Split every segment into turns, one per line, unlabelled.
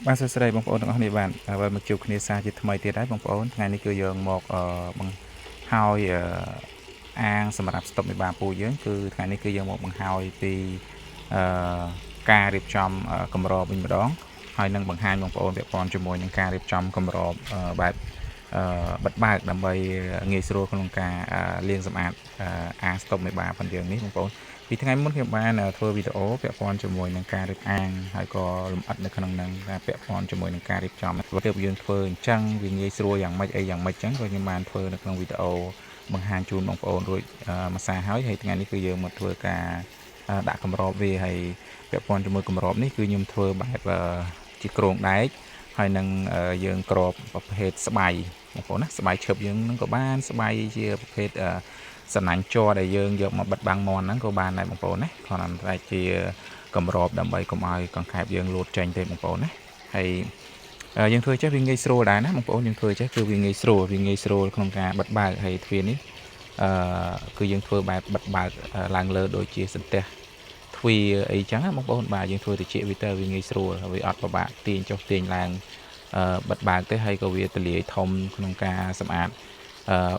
Bạn sẽ đây bóng ổnទាំងអស់គ្នាបានបើមកជួបគ្នាសារជាថ្មីទៀតហើយបងប្អូនថ្ងៃនេះគឺយើងមកបង្ហើយអាងសម្រាប់ស្តុបមេបាពូយើងគឺថ្ងៃនេះគឺយើងមកបង្ហើយពីការរៀបចំកម្របវិញម្ដងហើយនឹងបង្ហាញបងប្អូនពាក់ព័ន្ធជាមួយនឹងការរៀបចំកម្របបែបបិទបើកដើម្បីងាយស្រួលក្នុងការលាងសម្អាតអាងស្តុបមេបាផងយើងនេះបងប្អូនពីថ្ងៃមុនខ្ញុំបានធ្វើវីដេអូពាក់ព័ន្ធជាមួយនឹងការរៀបអាងហើយក៏លម្អិតនៅក្នុងនឹងការពាក់ព័ន្ធជាមួយនឹងការរៀបចំទើបយើងធ្វើអញ្ចឹងវាងាយស្រួលយ៉ាងម៉េចអីយ៉ាងម៉េចអញ្ចឹងក៏ខ្ញុំបានធ្វើនៅក្នុងវីដេអូបង្ហាញជូនបងប្អូនរួចមួយសារហើយថ្ងៃនេះគឺយើងមកធ្វើការដាក់កម្របវាហើយពាក់ព័ន្ធជាមួយកម្របនេះគឺខ្ញុំធ្វើបែបជាក្រងដែកហើយនឹងយើងក្របប្រភេទស្បៃបងប្អូនណាស្បៃឈឹបយើងនឹងក៏បានស្បៃជាប្រភេទសំណាញ់ជ័រដែលយើងយកមកបិទបាំងមាន់ហ្នឹងក៏បានដែរបងប្អូនណាគ្រាន់តែជាកម្របដើម្បីកុំឲ្យកង្កែបយើងលោតចេញទេបងប្អូនណាហើយយើងធ្វើចេះវាងាយស្រួលដែរណាបងប្អូនយើងធ្វើចេះគឺវាងាយស្រួលក្នុងការបិទបើកហើយទ្វារនេះគឺយើងធ្វើបែបបិទបើកឡើងលើដូចជាសន្ទះទ្វារអីចឹងណាបងប្អូនបាទយើងធ្វើតិចវាទៅវាងាយស្រួលវាអត់ពិបាកទាញចុះទាញឡើងបិទបើកទេហើយក៏វាទលាយធំក្នុងការសម្អាត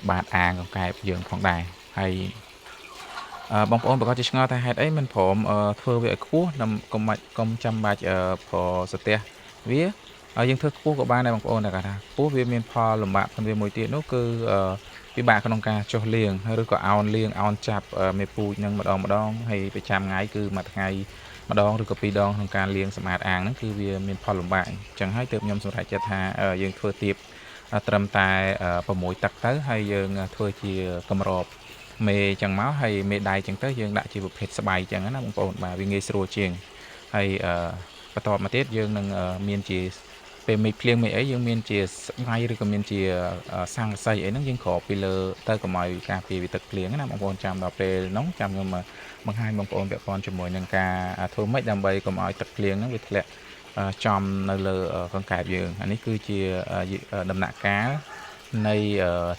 បាតអាងកង្កែបយើងផងដែរហើយបងប្អូនប្រកាសជាឆ្ងល់ថាហេតុអីមិនព្រមធ្វើវាឲ្យខ្ពស់កុំចាំបាច់ប្រសទះវាយើងធ្វើខ្ពស់ក៏បានដែរបងប្អូនតែគាត់ថាខ្ពស់វាមានផលលំបាកផងវាមួយទៀតនោះគឺពិបាកក្នុងការចុះលាងឬក៏អោនលាងអោនចាប់មេពូជនឹងម្ដងហើយប្រចាំថ្ងៃគឺមួយថ្ងៃម្ដងឬក៏ពីរដងក្នុងការលាងសម្អាតអាងហ្នឹងគឺវាមានផលលំបាកអញ្ចឹងហើយទើបខ្ញុំសម្រេចចិត្តថាយើងធ្វើទៀបត្រឹមតែ6ទឹកទៅហើយយើងធ្វើជាកម្របមេចឹងមកហើយមេដៃចឹងទៅយើងដាក់ជាប្រភេទស្បៃចឹងណាបងប្អូនបាទវាងាយស្រួលជាងហើយបន្តមកទៀតយើងនឹងមានជាពេលមេឃភ្លៀងមេអីយើងមានជាស្បៃឬក៏មានជាស័ង្កសីអីហ្នឹងយើងគ្របពីលើទៅកុំឲ្យការពារវាទឹកភ្លៀងណាបងប្អូនចាំដល់ពេលហ្នឹងចាំខ្ញុំបង្ហាញបងប្អូនពាក់ព័ន្ធជាមួយនឹងការធ្វើម៉េចដើម្បីកុំឲ្យទឹកភ្លៀងហ្នឹងវាធ្លាក់ចំនៅលើកង្កែបយើងអានេះគឺជាដំណាក់កាលនៃ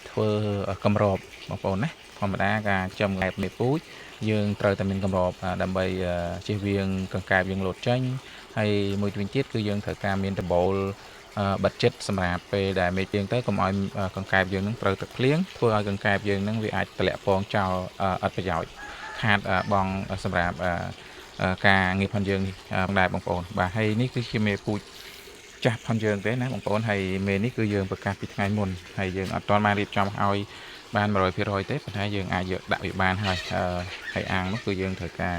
ធ្វើកម្របបងប្អូនណាធម្មតាការចំកែបមេពូជយើងត្រូវតែមានកម្របដើម្បីជៀសវាងកង្កែបយើងលោតចេញហើយមួយវិញទៀតគឺយើងត្រូវការមានដបូលបិទចិត្តសម្រាប់ពេលដែលមេឃភ្លៀងទៅកុំឲ្យកង្កែបយើងនឹងត្រូវទឹកភ្លៀងធ្វើឲ្យកង្កែបយើងនឹងវាអាចទម្លាក់ពងចោលអត់ប្រយោជន៍ខាតបងសម្រាប់ការងារផងយើងដែរបងប្អូនបាទហើយនេះគឺជាមេពូជចាស់ផងយើងទេណាបងប្អូនហើយមេនេះគឺយើងប្រកាសពីថ្ងៃមុនហើយយើងអត់ទាន់បានរៀបចំឲ្យបាន 100% ទេប៉ុន្តែយើងអាចយកដាក់វាបានហើយអាងនោះគឺយើងត្រូវការ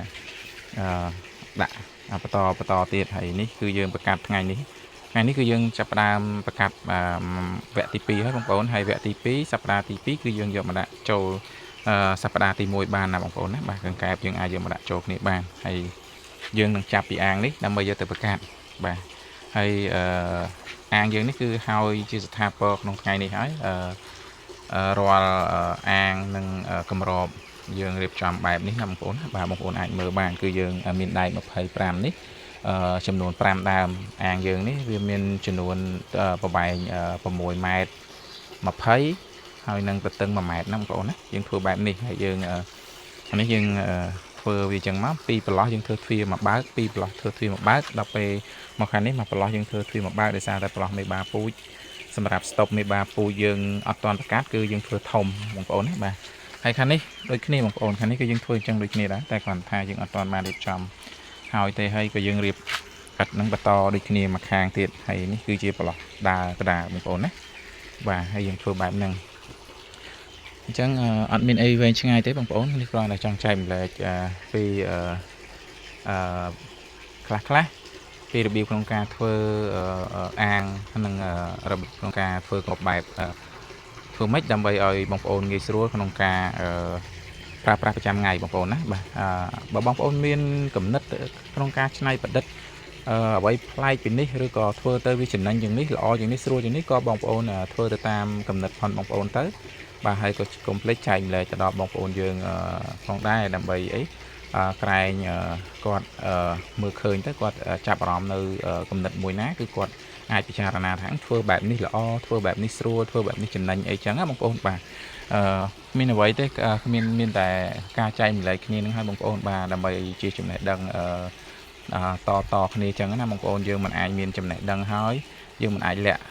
ដាក់បន្តទៀតហើយនេះគឺយើងប្រកាសថ្ងៃនេះគឺយើងចាប់ផ្ដើមប្រកាសវគ្គទី2ហើយបងប្អូនហើយវគ្គទី2សប្តាហ៍ទី2គឺយើងយកមកដាក់ចូលសប្តាហ៍ទី1បានណាបងប្អូនណាបាទកង្កែបយើងអាចយកមកដាក់ចូលគ្នាបានហើយយើងនឹងចាប់ពីអាងនេះដើម្បីយកទៅប្រកាសបាទហើយអាងយើងនេះគឺហើយជាស្ថាពរក្នុងថ្ងៃនេះហើយរាល់អាងនិងកម្របយើងរៀបចំបែបនេះណាបងប្អូនបាទបងប្អូនអាចមើលបានគឺយើងមានដែក25នេះចំនួន5ដើមអាងយើងនេះវាមានចំនួនប្រវែង6ម៉ែត្រ20ហើយនឹងប្រតឹង1ម៉ែត្រណាបងប្អូនណាយើងធ្វើបែបនេះហើយយើងនេះយើងធ្វើវាចឹងមកពីប្រឡោះយើងធ្វើទ្វារមកបើកពីប្រឡោះធ្វើទ្វារមកបើកដល់ពេលមកខាងនេះមកប្រឡោះយើងធ្វើទ្វារមកបើកដោយសារតែប្រឡោះមេបាពូជសម្រាប់ស្តុបមេបាពូយើងអត់ទាន់ប្រកាសគឺយើងធ្វើធំបងប្អូនណាបាទហើយខាងនេះដូចគ្នាបងប្អូនខាងនេះគឺយើងធ្វើអញ្ចឹងដូចគ្នាដែរតែគ្រាន់ថាយើងអត់ទាន់បានរៀបចំហើយទេហើយក៏យើងរៀបកាត់នឹងបន្តដូចគ្នាមកខាងទៀតហើយនេះគឺជាប្រឡោះក្តារបងប្អូនណាបាទហើយយើងធ្វើបែបហ្នឹងអញ្ចឹងអត់មានអីវែងឆ្ងាយទេបងប្អូននេះគ្រាន់តែចង់ចែកម្លែកពីខ្លះពីរបៀបក្នុងការធ្វើអាងនិងរបៀបក្នុងការធ្វើក្របបែបធ្វើម៉េចដើម្បីឲ្យបងប្អូនងាយស្រួលក្នុងការប្រើប្រាស់ប្រចាំថ្ងៃបងប្អូនណាបាទបើបងប្អូនមានគំនិតក្នុងការច្នៃប្រឌិតអ្វីប្លែកពីនេះឬក៏ធ្វើទៅវាចំណេញជាងនេះល្អជាងនេះស្រួលជាងនេះក៏បងប្អូនធ្វើទៅតាមគំនិតផងបងប្អូនទៅបាទហើយក៏កុំភ្លេចចែកម្លែកទៅដល់បងប្អូនយើងផងដែរដើម្បីអីក្រែងគាត់មើលឃើញទៅគាត់ចាប់អារម្មណ៍នៅគំនិតមួយណាគឺគាត់អាចពិចារណាថាធ្វើបែបនេះល្អធ្វើបែបនេះស្រួលធ្វើបែបនេះចំណេញអីចឹងណាបងប្អូនបាទមានអ្វីទេមានតែការចែកម្លែកគ្នានឹងឲ្យបងប្អូនបាទដើម្បីជាចំណេះដឹង តគ្នាចឹងណាបងប្អូនយើងមិនអាចមានចំណេះដឹងហើយយើងមិនអាចលាក់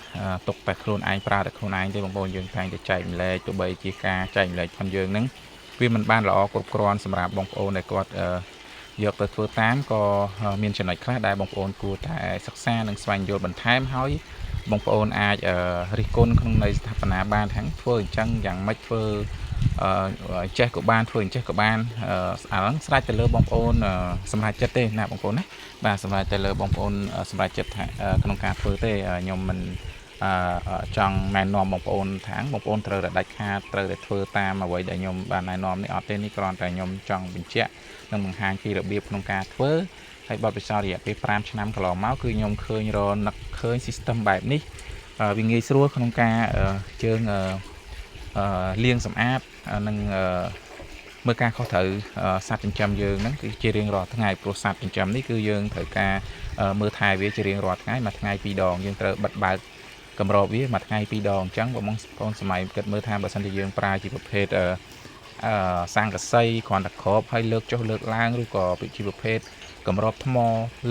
ទុកតែខ្លួនឯងប្រើតែខ្លួនឯងទេបងប្អូនយើងតែងតែចែកម្លែកទោះបីជាការចែកម្លែកផងយើងហ្នឹងវាមិនបានល្អគ្រប់គ្រាន់សម្រាប់បងប្អូនដែលគាត់យកទៅធ្វើតាមក៏មានចំណុចខ្លះដែលបងប្អូនគួរតែសិក្សានិងស្វែងយល់បន្ថែមហើយបងប្អូនអាចរិះគន់ក្នុងន័យស្ថាបនាបានថាធ្វើអញ្ចឹងយ៉ាងម៉េចធ្វើចេះក៏បានធ្វើអញ្ចេះក៏បានអាហ្នឹងស្រេចទៅលើបងប្អូនសម្រាប់ចិត្តទេណាបងប្អូនណាបាទសម្រាប់ទៅលើបងប្អូនសម្រាប់ចិត្តក្នុងការធ្វើទេខ្ញុំមិនចង់ណែនាំបងប្អូនថាបងប្អូនត្រូវតែដាច់ខាតត្រូវតែធ្វើតាមអ្វីដែលខ្ញុំបានណែនាំនេះអត់ទេនេះគ្រាន់តែខ្ញុំចង់បញ្ជាក់និងបង្ហាញពីរបៀបក្នុងការធ្វើហើយបទពិសោធន៍រយៈពេល5ឆ្នាំកន្លងមកគឺខ្ញុំឃើញនឹកឃើញ system បែបនេះវាងាយស្រួលក្នុងការយើងលាងសម្អាតនិងមើលការខុសត្រូវសត្វចិញ្ចឹមយើងហ្នឹងគឺជារៀងរាល់ថ្ងៃព្រោះសត្វចិញ្ចឹមនេះគឺយើងត្រូវការមើលថែវាជារៀងរាល់ថ្ងៃមួយថ្ងៃ2ដងយើងត្រូវបិទបើកកម្របវាមួយថ្ងៃ2ដងអញ្ចឹងបងប្អូនសម័យគិតមើលថាបើសិនជាយើងប្រើជាប្រភេទស័ង្កសីគ្រាន់តែគ្របហើយលើកចុះលើកឡើងឬក៏ជាប្រភេទកម្របថ្ម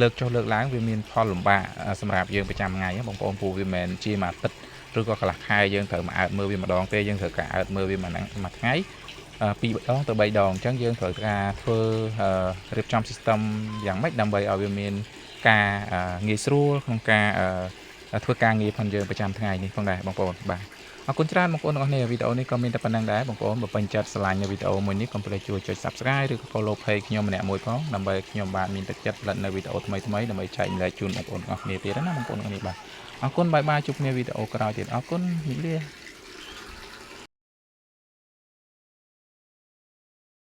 លើកចុះលើកឡើងវាមានផលលំបាកសម្រាប់យើងប្រចាំថ្ងៃបងប្អូនពូវាមិនជាមួយអាទិត្យឬក៏កន្លះខែយើងត្រូវមកអើតមើលវាម្ដងទេយើងត្រូវការអើតមើលវាមួយថ្ងៃ2ដងទៅ3ដងអញ្ចឹងយើងត្រូវការធ្វើរៀបចំ system យ៉ាងម៉េចដើម្បីឲ្យវាមានការងាយស្រួលក្នុងការធ្វើការងារផងយើងប្រចាំថ្ងៃនេះផងដែរបងប្អូនបាទអរគុណច្រើនបងប្អូនទាំងអស់គ្នាវីដេអូនេះក៏មានតែប៉ុណ្្នឹងដែរបងប្អូនបើពេញចិត្តស្រឡាញ់នៅវីដេអូមួយនេះកុំភ្លេចជួយចុច Subscribe ឬក៏ Follow Page ខ្ញុំម្នាក់មួយផងដើម្បីខ្ញុំបាទមានទឹកចិត្តផលិតនៅវីដេអូថ្មីៗដើម្បីចែកម្លែកជូនបងប្អូនទាំងអស់គ្នាទៀតណាបងប្អូនទាំងអស់គ្នាបាទអរគុណបាយបាយជួបគ្នាវីដេអូក្រោយទៀតអរគុណជម្រាបលា